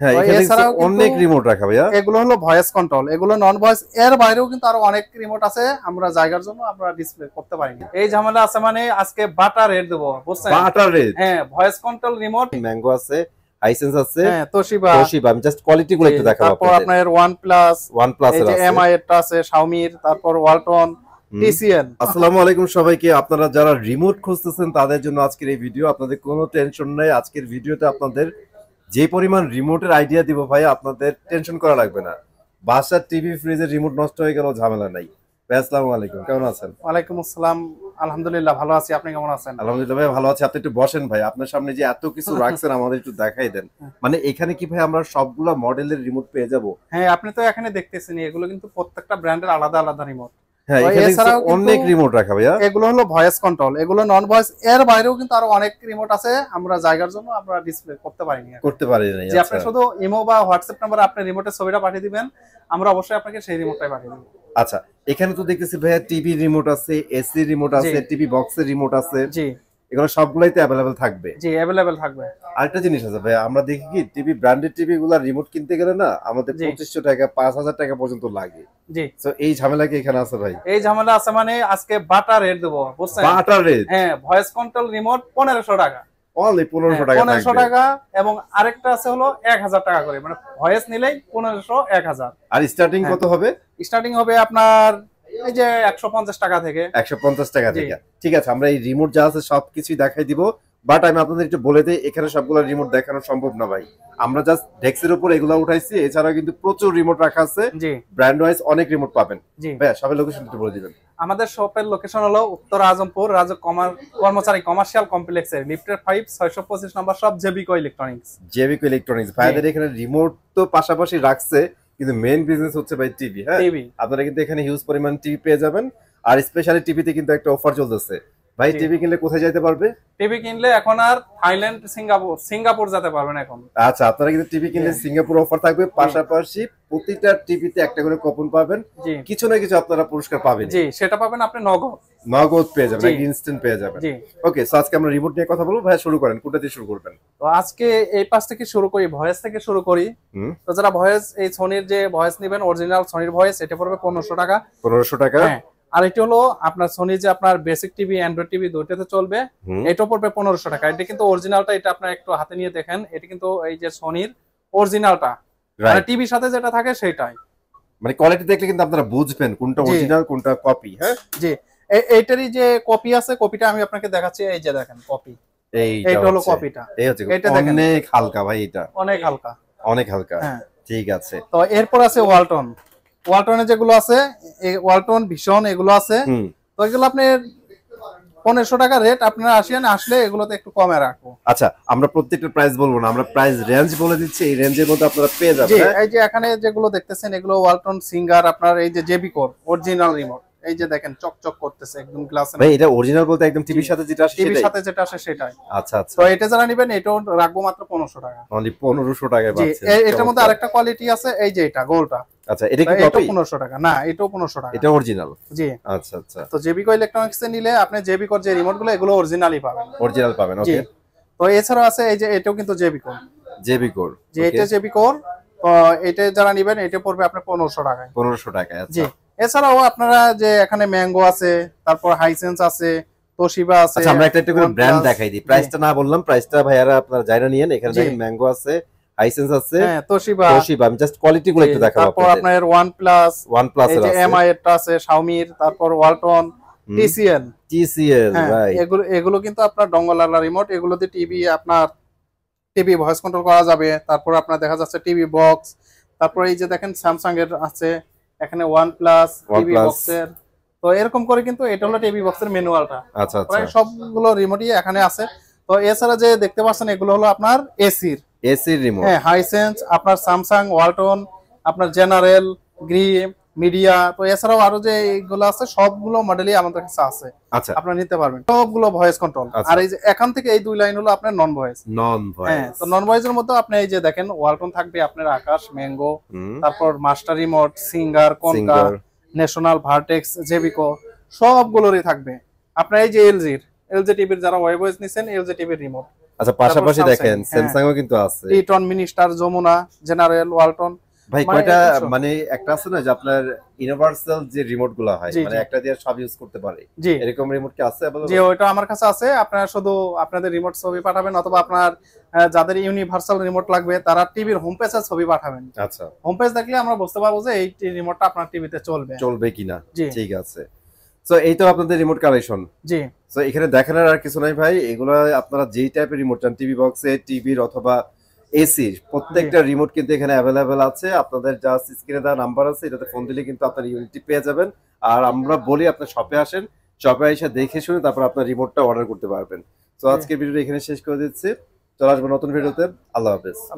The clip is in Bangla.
হ্যাঁ, এখানে অনেক রিমোট রাখা ভাইয়া। এগুলো হলো ভয়েস কন্ট্রোল, এগুলো নন ভয়েস। এর বাইরেও কিন্তু আরো অনেক রিমোট আছে, আমরা জায়গার জন্য আমরা ডিসপ্লে করতে পারি না। এই ঝামেলা আছে মানে আজকে বাটা রেট দেবো, বুঝছেন? বাটা রেট। হ্যাঁ, ভয়েস কন্ট্রোল রিমোট, ম্যাঙ্গো আছে, হাইসেন্স আছে, হ্যাঁ, তোশিবা। আমি জাস্ট কোয়ালিটি গুলো একটু দেখাবো তারপর আপনাদের। আপনার OnePlus এর আছে, আছে, MI এরটা আছে, Xiaomi, তারপর ওয়ালটন, TCL। আসসালামু আলাইকুম সবাইকে। আপনারা যারা রিমোট খুঁজতেছেন তাদের জন্য আজকের এই ভিডিও। আপনাদের কোনো টেনশন নাই, আজকের ভিডিওতে আপনাদের যে পরিমাণ রিমোটের আইডিয়া দিব ভাই, আপনাদের টেনশন করা লাগবে না। বাসার টিভি ফ্রিজের রিমোট নষ্ট হয়ে গেল, ঝামেলা নাই। ভাই আসসালামু আলাইকুম, কেমন আছেন? ওয়ালাইকুম আসসালাম, আলহামদুলিল্লাহ ভালো আছি, আপনি কেমন আছেন? আলহামদুলিল্লাহ ভাই ভালো আছি। আপনি একটু বসেন ভাই, আপনার সামনে যে এত কিছু রাখছেন আমাদের একটু দেখাই দেন। মানে এখানে কি ভাই আমরা সবগুলা মডেলের রিমোট পেয়ে যাব? হ্যাঁ, আপনি তো এখানে দেখতেছেন এগুলো কিন্তু প্রত্যেকটা ব্র্যান্ডের আলাদা আলাদা রিমোট। হ্যাঁ, এখানে অনেক রিমোট রাখা ভাইয়া। এগুলো হলো ভয়েস কন্ট্রোল, এগুলো নন ভয়েস। এর বাইরেও কিন্তু আরো অনেক রিমোট আছে, আমরা জায়গার জন্য আমরা ডিসপ্লে করতে পারি না। যে আপনি শুধু ইমো বা হোয়াটসঅ্যাপ নাম্বারে আপনি রিমোটের ছবিটা পাঠিয়ে দিবেন, আমরা অবশ্যই আপনাকে সেই রিমোটটাই পাঠিয়ে দেব। আচ্ছা, এখানে তো দেখতেছি ভাইয়া টিভি রিমোট আছে, এসি রিমোট আছে, টিভি বক্সের রিমোট আছে। জি, এগুলো সবগুলাই তো अवेलेबल থাকবে? জি, अवेलेबल থাকবে। আরেকটা জিনিস আছে ভাই, আমরা দেখি কি টিভি ব্র্যান্ডেড টিভি গুলা রিমোট কিনতে গেলে না আমাদের 2500 টাকা 5000 টাকা পর্যন্ত লাগে। জি, সো এই ঝামেলা কি এখানে আছে ভাই? এই ঝামেলা আছে মানে আজকে বাটা রেট দেব, বুঝছেন? বাটা রেট। হ্যাঁ, ভয়েস কন্ট্রোল রিমোট 1500 টাকা। অনলি 1500 টাকা থাকবে। 1500 টাকা, এবং আরেকটা আছে হলো 1000 টাকা করে, মানে ভয়েস নিলেই 1500 1000। আর স্টার্টিং কত হবে? স্টার্টিং হবে আপনার এই যে 150 টাকা থেকে। 150 টাকা থেকে। ঠিক আছে, আমরা এই রিমোট যা আছে সবকিছু দেখাই দিব। বাট আমি আপনাদের একটু বলে দেই, এখানে সবগুলো রিমোট দেখানো সম্ভব না ভাই। আমরা জাস্ট ডেস্কের উপর এগুলো উঠাইছি, এছাড়া কিন্তু প্রচুর রিমোট রাখা আছে। জি, ব্র্যান্ড ওয়াইজ অনেক রিমোট পাবেন। জি ভাই সবাই লোকেশন একটু বলে দিবেন। আমাদের শপের লোকেশন হলো উত্তর আজমপুর কর্মচারী কমার্শিয়াল কমপ্লেক্সের লিফটের 5 625 নম্বর শপ, জেবিকো ইলেকট্রনিক্স। জেবিকো ইলেকট্রনিক্স ভাইদের এখানে রিমোট তো পাশাপাশি রাখছে, কিন্তু মেইন বিজনেস হচ্ছে ভাই টিভি। হ্যাঁ, আপনারা কিন্তু এখানে হিউজ পরিমাণ টিভি পেয়ে যাবেন। আর স্পেশালি টিভিতে কিন্তু একটা অফার চলতেছে ভাই। টিভি কিনলে কোথায় যেতে পারবে? টিভি কিনলে এখন আর থাইল্যান্ড, সিঙ্গাপুর যেতে পারবেন এখন। আচ্ছা, আপনারা কিন্তু টিভি কিনলে সিঙ্গাপুর অফার থাকবে, পাশাপাশি প্রতিটা টিভিতে একটা করে কুপন পাবেন, কিছু না কিছু আপনারা পুরস্কার পাবেন। জি, সেটা পাবেন আপনি নগদ পেয়ে যাবেন, ইনস্ট্যান্ট পেয়ে যাবেন। ওকে, সো আজকে আমরা রিমোট নিয়ে কথা বলবো। ভাই শুরু করেন, কোনটা দিয়ে শুরু করবেন? তো আজকে এই পাশ থেকে শুরু করি, ভয়েস থেকে শুরু করি। তো যারা ভয়েস, এই সোনির যে ভয়েস নেবেন, অরিজিনাল সোনির ভয়েস, এটা পড়বে 1500 টাকা। 1500 টাকা। হ্যাঁ, আর এটা হলো আপনার সোনি যে আপনার বেসিক টিভি, অ্যান্ড্রয়েড টিভি দুইটাতে চলবে, এটা পড়বে 1500 টাকা। এটা কিন্তু অরিজিনালটা, এটা আপনার একটু হাতে নিয়ে দেখেন, এটা কিন্তু এই যে সোনির অরিজিনালটা, মানে টিভির সাথে যেটা থাকে সেটাই। মানে কোয়ালিটি দেখলে কিন্তু আপনারা বুঝবেন কোনটা অরিজিনাল কোনটা কপি। হ্যাঁ, জি, এইটারই যে কপি আছে, কপিটা আমি আপনাকে দেখাচ্ছি। এই যে দেখেন কপি, এইটা হলো কপিটা। এটা দেখেন অনেক হালকা ভাই, এটা অনেক হালকা, অনেক হালকা। হ্যাঁ, ঠিক আছে। তো এরপর আছে ওয়ালটনের যেগুলো আছে, এই ওয়ালটন ভিশন এগুলো আছে। তো এগুলো আপনি 1500 টাকা রেট, আপনারা আসলে এগুলোতে একটু কমে রাখবো। আচ্ছা, আমরা প্রত্যেকটা প্রাইস বলবো না, আমরা প্রাইস রেঞ্জ বলে দিচ্ছি, এই রেঞ্জের মধ্যে আপনারা পেয়ে যাবেন। এই যে এখানে যেগুলো দেখতেছেন এগুলো ওয়ালটন সিঙ্গার, আপনার এই যে জেবিকোর অরিজিনাল রিমোট, এই যে দেখেন চকচক করতেছে একদম গ্লাসে। ভাই এটা অরিজিনাল বলতে একদম টিভির সাথে যেটা আসে সেটাই? টিভির সাথে যেটা আসে সেটাই। আচ্ছা আচ্ছা। তো এটা যারা নেবেন এটাও রাখবো মাত্র 1500 টাকা। অনলি 1500 টাকায় পাচ্ছেন। এটার মধ্যে আরেকটা কোয়ালিটি আছে, এই যে এটা গোলটা। আচ্ছা, এটা কি কপি? 1500 টাকা না, এটাও 1500 টাকা। এটা অরিজিনাল? জি। আচ্ছা আচ্ছা। তো জেবিকো ইলেকট্রনিক্স এ নিলে আপনি জেবিকোর যে রিমোট গুলো এগুলো অরিজিনালই পাবেন। অরিজিনাল পাবেন, ওকে। তো এছাড়াও আছে এই যে এটাও কিন্তু জেবিকোর, যে এটা জেবিকোর। তো এটা যারা নেবেন এটা পড়বে আপনার 1500 টাকায়। 1500 টাকায়। আচ্ছা। জি, এছাড়াও আপনারা যে এখানে ম্যাঙ্গো আছে, তারপর হাইসেন্স আছে, তোশিবা আছে। আচ্ছা, আমরা একটা একটা করে ব্র্যান্ড দেখাই দিই। প্রাইসটা না বললাম, প্রাইসটা ভাইয়ারা আপনারা জায়গা নিয়েন। এখানে দেখেন ম্যাঙ্গো আছে, হাইসেন্স আছে, হ্যাঁ, তোশিবা। আমি জাস্ট কোয়ালিটি গুলো একটু দেখাবো আপনাদের। তারপর আপনার OnePlus এর আছে, MI এরটা আছে, Xiaomi, তারপর ওয়ালটন, TCL। রাইট। এগুলো কিন্তু আপনার ডঙ্গলালা রিমোট, এগুলোতে টিভি, আপনার টিভি ভয়েস কন্ট্রোল করা যাবে। তারপর আপনার দেখা যাচ্ছে টিভি বক্স, তারপর এই যে দেখেন স্যামসাং এর আছে, এখানে OnePlus টিভি বক্সের। তো এরকম করে কিন্তু এটা হলো টিভি বক্সের ম্যানুয়ালটা। আচ্ছা আচ্ছা, প্রায় সবগুলো রিমোটই এখানে আছে। তো এছাড়া যে দেখতে পাচ্ছেন এগুলো হলো আপনার এসির রিমোট। হ্যাঁ, হাইসেন্স, আপনার স্যামসাং, ওয়ালটন, আপনার জেনারেল, গ্রিম, মিডিয়া। তো এছাড়াও আরো যে এইগুলো আছে সবগুলো মডেলই আমাদের কাছে আছে। আচ্ছা, আপনারা নিতে পারবেন সবগুলো ভয়েস কন্ট্রোল। আর এই যে এখান থেকে এই দুই লাইন হলো আপনার নন ভয়েস। হ্যাঁ, তো নন ভয়েসের মধ্যে আপনি এই যে দেখেন ওয়ালটন থাকবে, আপনার আকাশ, ম্যাঙ্গো, তারপর master remote, Singer, Konka, National, Vertex, জেবিকো সবগুলোরই থাকবে। আপনার এই যে এলজি টিভির যারা ওয়েব ভয়েস নিছেন, এলজি টিভির রিমোট আচ্ছা, পাশাপাশি Samsung, দেখেন হ্যাঁ। স্যামসাংও কিন্তু আছে। টিটন, মিনিস্টার, যমুনা, জেনারেল, ওয়ালটন। ভাই মানে কয়টা, এগুলো- মানে একটা আছে না যে আপনার ইউনিভার্সাল যে রিমোট গুলো হয়, জি, মানে জি। একটা দিয়ে সব ইউজ করতে পারে, জি এরকম রিমোট কি আছে জি, available? ওইটা আমার কাছে আছে। আপনারা শুধু আপনাদের রিমোট ছবি পাঠাবেন, অথবা আপনার যাদের ইউনিভার্সাল রিমোট লাগবে তারা টিভির হোম পেজের ছবি পাঠাবেন। আচ্ছা, হোম পেজ দেখলে আমরা বুঝতে পারবো যে এই রিমোটটা আপনার টিভিতে চলবে। চলবে কিনা। জি ঠিক আছে। সো এই তো আপনাদের রিমোট কালেকশন। জি সো এখানে দেখানোর আর কিছু নাই ভাই, এগুলো আপনারা যেই টাইপের রিমোট চান, টিভি বক্সে, টিভির অথবা এসির, প্রত্যেকটা রিমোট কিন্তু এখানে অ্যাভেলেবেল আছে। আপনাদের জাস্ট স্ক্রিনে দেওয়া নাম্বার আছে, এটাতে ফোন দিলে কিন্তু আপনার ইউনিটটি পেয়ে যাবেন। আর আমরা বলি আপনার শপে আসেন, শপে এসে দেখে শুনে তারপর আপনার রিমোটটা অর্ডার করতে পারবেন। তো জি। আজকের ভিডিওটা এখানে শেষ করে দিচ্ছি, চলে আসবো নতুন ভিডিওতে। আল্লাহ হাফেজ।